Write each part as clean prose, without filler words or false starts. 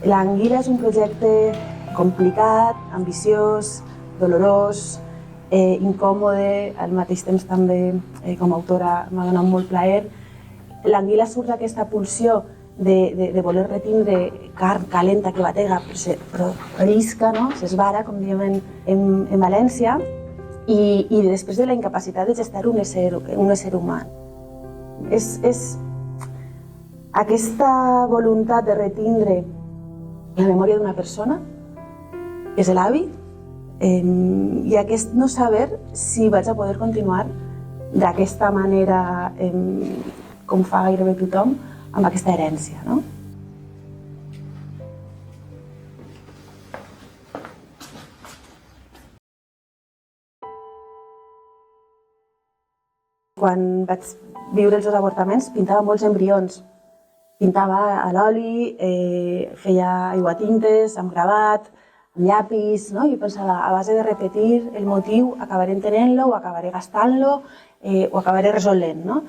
L'Anguila és un projecte complicat, ambiciós, dolorós, incòmode, al mateix temps també com a autora m'ha donat molt plaer. L'Anguila surt d'aquesta pulsió de voler retindre carn calenta que batega, però llisca, no? S'esvara, com diem en València, i després de la incapacitat de gestar un ésser humà. És aquesta voluntat de retindre la memòria d'una persona, que és l'avi, i aquest no saber si vaig a poder continuar d'aquesta manera, com fa gairebé tothom, amb aquesta herència, no? Quan vaig viure els dos avortaments, pintava molts embrions. Pintava a l'oli, feia aiguatintes, amb gravat, amb llapis, no? Jo pensava, a base de repetir el motiu, acabaré entenent-lo, o acabaré gastant-lo, o acabaré resolent, no?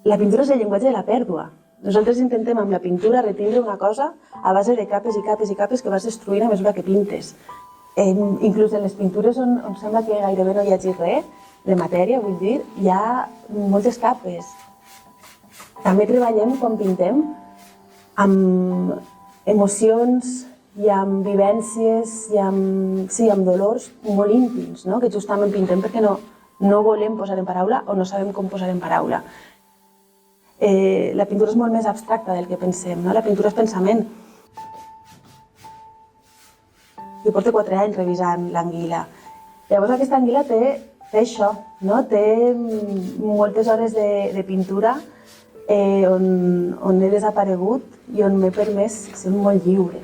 La pintura és el llenguatge de la pèrdua. Nosaltres intentem amb la pintura retindre una cosa a base de capes i capes i capes que vas destruint a mesura que pintes. Inclús en les pintures on sembla que gairebé no hi hagi res de matèria, vull dir, hi ha moltes capes. També treballem, quan pintem, amb emocions i amb vivències i amb dolors molt íntims, que justament pintem perquè no volem posar en paraula o no sabem com posar en paraula. La pintura és molt més abstracta del que pensem, la pintura és pensament. Jo porto 4 anys revisant l'Anguila. Llavors aquesta Anguila té això, té moltes hores de pintura on he desaparegut i on m'he permès ser molt lliure.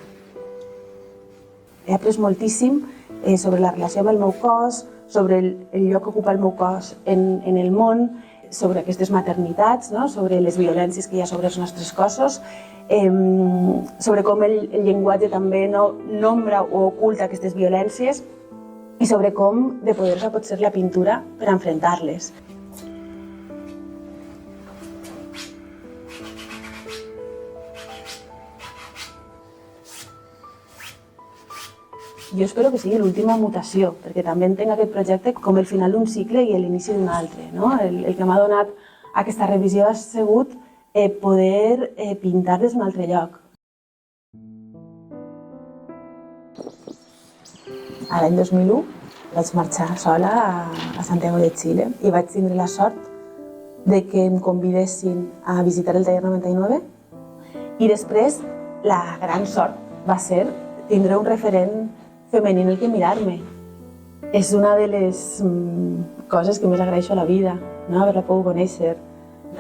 He après moltíssim sobre la relació amb el meu cos, sobre el lloc que ocupa el meu cos en el món, sobre aquestes maternitats, sobre les violències que hi ha sobre els nostres cossos, sobre com el llenguatge també nombra o oculta aquestes violències i sobre com de poderosa pot ser la pintura per enfrontar-les. Jo espero que sigui l'última mutació, perquè també entenc aquest projecte com el final d'un cicle i l'inici d'un altre. El que m'ha donat aquesta revisió ha sigut poder pintar des d'un altre lloc. L'any 2001 vaig marxar sola a Santiago de Chile i vaig tindre la sort de que em convidessin a visitar el taller 99 i després la gran sort va ser tindre un referent femení en el que mirar-me. És una de les coses que més agraeixo a la vida, haver-la pogut conèixer.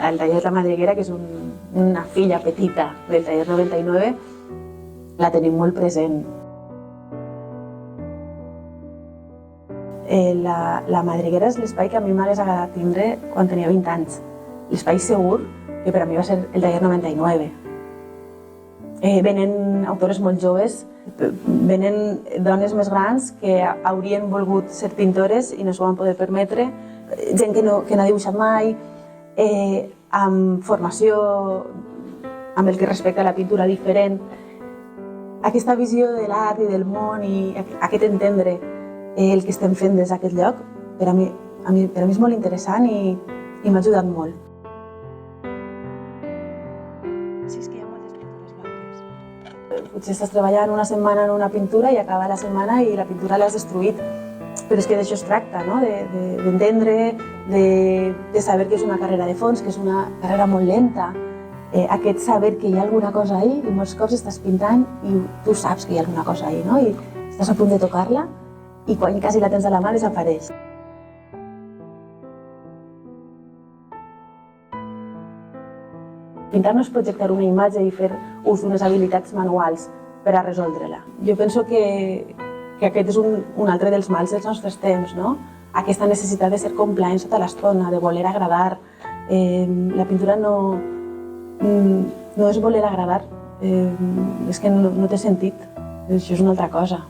El taller La Madriguera, que és una filla petita del taller 99, la tenim molt present. La Madriguera és l'espai que a mi m'hagués agradat tindre quan tenia 20 anys. L'espai segur que per a mi va ser el taller 99. Venen autores molt joves, venen dones més grans que haurien volgut ser pintores i no s'ho van poder permetre, gent que no ha dibuixat mai, amb formació amb el que respecta a la pintura diferent. Aquesta visió de l'art i del món i aquest entendre el que estem fent des d'aquest lloc, per a mi és molt interessant i m'ha ajudat molt. Potser estàs treballant una setmana en una pintura i acaba la setmana i la pintura l'has destruït. Però és que d'això es tracta, d'entendre, de saber que és una carrera de fons, que és una carrera molt lenta. Aquest saber que hi ha alguna cosa ahí, i molts cops estàs pintant i tu saps que hi ha alguna cosa ahí, i estàs a punt de tocar-la i quan quasi la tens a la mà desapareix. Pintar no és projectar una imatge i fer ús d'unes habilitats manuals per a resoldre-la. Jo penso que aquest és un altre dels mals dels nostres temps, aquesta necessitat de ser complaent tota l'estona, de voler agradar. La pintura no és voler agradar, és que no té sentit, això és una altra cosa.